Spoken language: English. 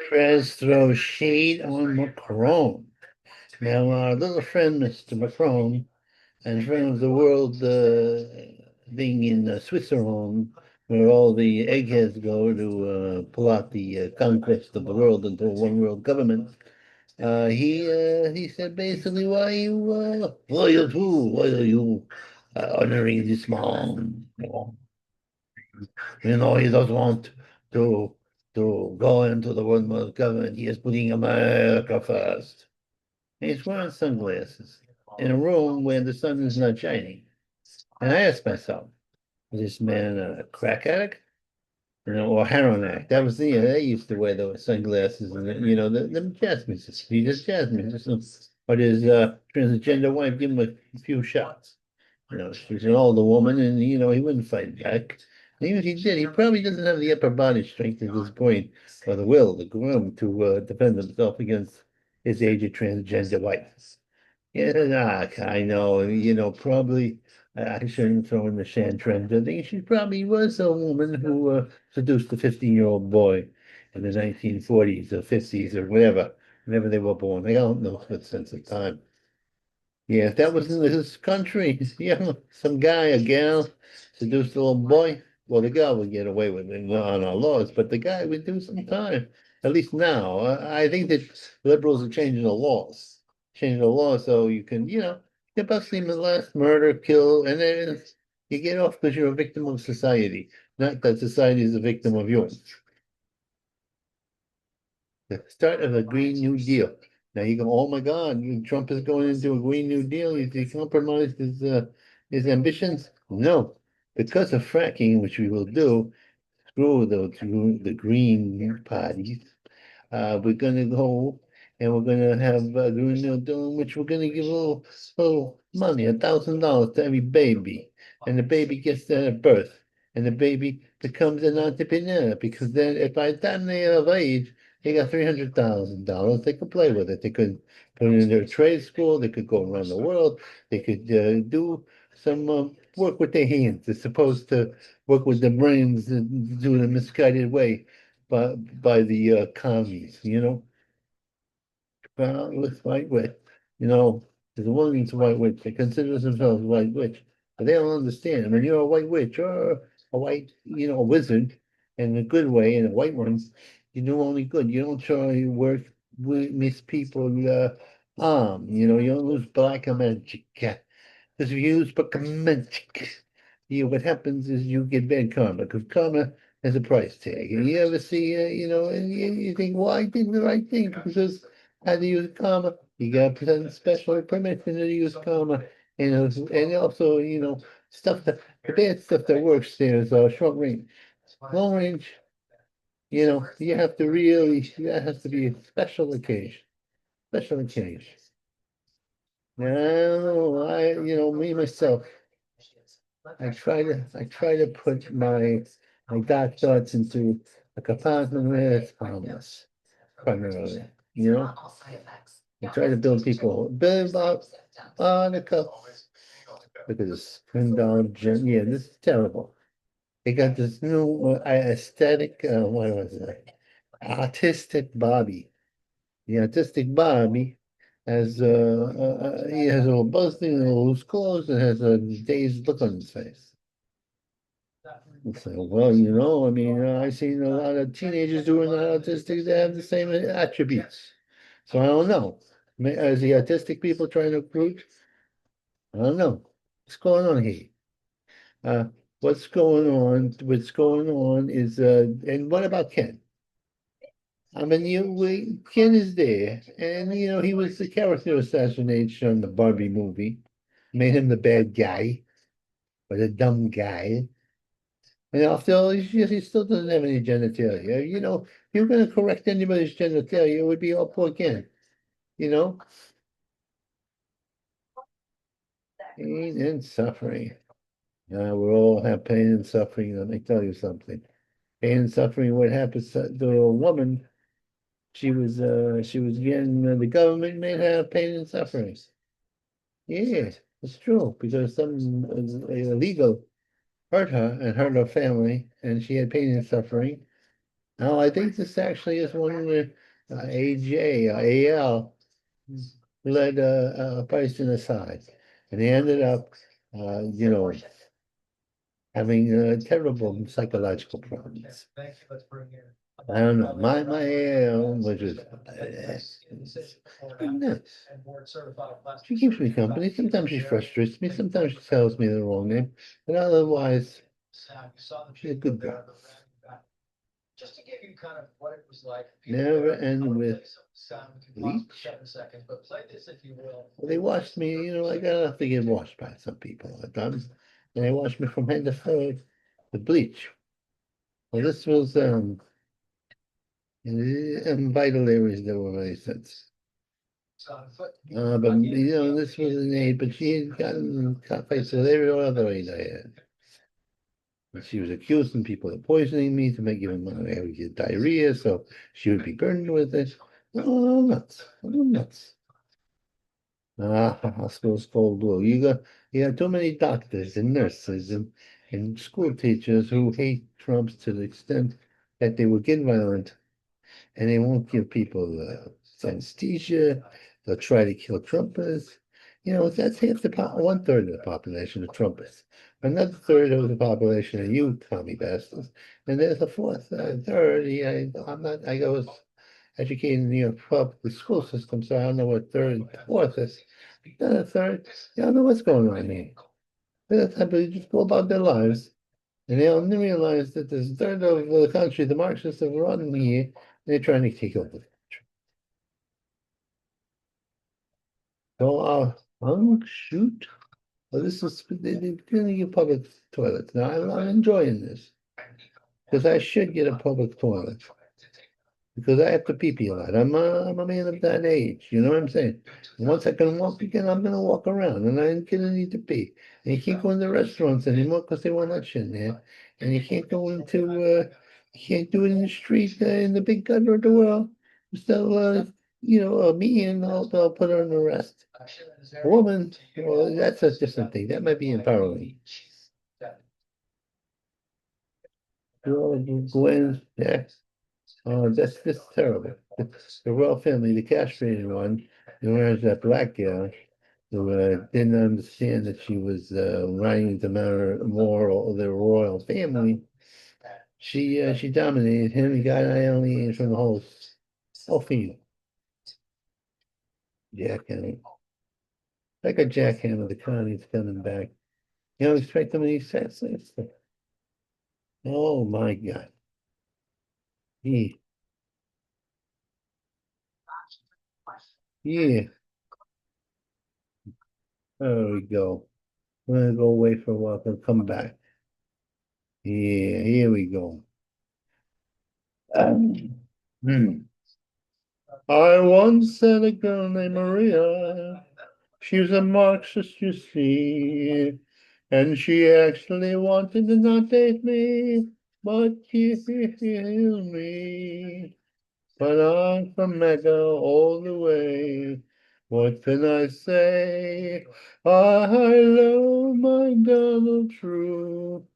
Press throws shade on Macron. Now, our little friend, Mr. Macron, in front of the world thing in Switzerland, where all the eggheads go to pull out the conquest of the world into a one world government. He said basically, why are you honoring this man? He doesn't want to go into the one world government. He is putting America first. And he's wearing sunglasses in a room where the sun is not shining. And I asked myself, is this man a crack addict? Or heroin addict? That was they used to wear those sunglasses and the jazz musicians. He just jazz musicians. But his transgender wife gave him a few shots. She's an older woman, and he wouldn't fight back. And even if he did, he probably doesn't have the upper body strength at this point, or the will, the groom, to defend himself against his aged transgender wife. Yeah, I know, probably I shouldn't throw in the Shantrend. I think she probably was a woman who seduced a 15-year-old boy in the 1940s or 50s or whenever they were born. I don't know what sense of time. Yeah, if that was in his country, some guy, a gal, seduced a little boy. Well, the girl would get away with it on our laws, but the guy would do some time. At least now, I think that liberals are changing the law so you can, you busting molest, murder, kill, and then you get off because you're a victim of society, not that society is a victim of yours. The start of a Green New Deal. Now you go, oh my God, Trump is going into a Green New Deal. He compromised his ambitions. No, because of fracking, which we will do through the Green parties, we're going to go and we're going to have a Green New Deal, in which we're going to give little money, $1,000 to every baby, and the baby gets that at birth, and the baby becomes an entrepreneur because then, if by the time they are of age, they got $300,000. They could play with it. They could put it in their trade school. They could go around the world. They could do some work with their hands as opposed to work with their brains and do it in a misguided way by the commies, with white witch. You know, there's a woman's a white witch. They consider themselves a white witch, but they don't understand. When you're a white witch or a white, a wizard in a good way, and a white one, you do only good. You don't try to work with miss people you don't use black magic. Because if you use black magic, what happens is you get bad karma, because karma has a price tag. And you ever see, and you think, well, I did the right thing because I had to use karma. You got to special permission to use karma. And also, the bad stuff that works there is short range. Long range, you have to really, that has to be a special occasion. Special occasion. Now, me myself, I try to put my dark thoughts into a compartment where it's harmless, primarily. You know, I try to build up the cup. Look at this $10 gem. Yeah, this is terrible. They got this new aesthetic. What was it? Artistic Bobby. The artistic Bobby he has a little busting, a little loose clothes, and has a dazed look on his face. So, well, I mean, I've seen a lot of teenagers doing the autistic that have the same attributes. So I don't know. Is the autistic people trying to recruit? I don't know. What's going on here? Uh, what's going on? What's going on is, and what about Ken? I mean, Ken is there, and he was the character assassination on the Barbie movie, made him the bad guy, or the dumb guy. And after all these years, he still doesn't have any genitalia. If you're going to correct anybody's genitalia, it would be all poor Ken. You know, pain and suffering. We all have pain and suffering. Let me tell you something. Pain and suffering. What happens to a woman? She was getting the government made her have pain and suffering. Yeah, it's true because some illegal hurt her and hurt her family, and she had pain and suffering. No, I think this actually is one where AJ, AL led Bryson aside, and he ended up, you know, having terrible psychological problems. I don't know. My was just nuts. She keeps me company. Sometimes she frustrates me. Sometimes she tells me the wrong name, but otherwise, she's a good girl. Never end with bleach. Well, they washed me, I got have to get washed by some people at times. And they washed me from head to foot with bleach. Well, this was vital areas that were very sensitive. But this was an aide, but she had gotten fights with every other aide I had. And she was accusing people of poisoning me to make even I would get diarrhea, so she would be burdened with it. Oh, nuts. Oh, nuts. Hospitals cold blue. You got too many doctors and nurses and school teachers who hate Trumps to the extent that they will get violent and they won't give people anesthesia. They'll try to kill Trumpers. That's half one third of the population of Trumpers. Another third of the population are you commie bastards. And there's a fourth, third. I was educated in New York public school system, so I don't know what third and fourth is. Then a third, I don't know what's going on here. They're the type of just go about their lives. And they only realize that this third of the country, the Marxists have run here, and they're trying to take over the country. So, shoot. Well, they're going to give public toilets. Now, I'm enjoying this because I should get a public toilet because I have to pee a lot. I'm a man of that age. You know what I'm saying? And once I can walk again, I'm going to walk around and I'm going to need to pee. And you can't go into restaurants anymore because they won't let you in there. And you can't do it in the street, in the big gutter of the world. So, me and I'll put her on arrest. A woman, well, that's a different thing. That might be empowering. Gwen, yeah. Oh, that's terrible. The royal family, the castrated one, who was that black girl who didn't understand that she was running the moral of the royal family. She dominated him. He got alienated from the whole field. Jackhammer. Like a jackhammer, the economy's coming back. You don't expect them to be senseless. Oh my God. Yeah, yeah. There we go. We're gonna go away for a while and come back. Yeah, here we go. Hmm. I once had a girl named Maria. She was a Marxist, you see, and she actually wanted to not date me, but kill me. But I'm from Mecca all the way. What can I say? I love my Donald true.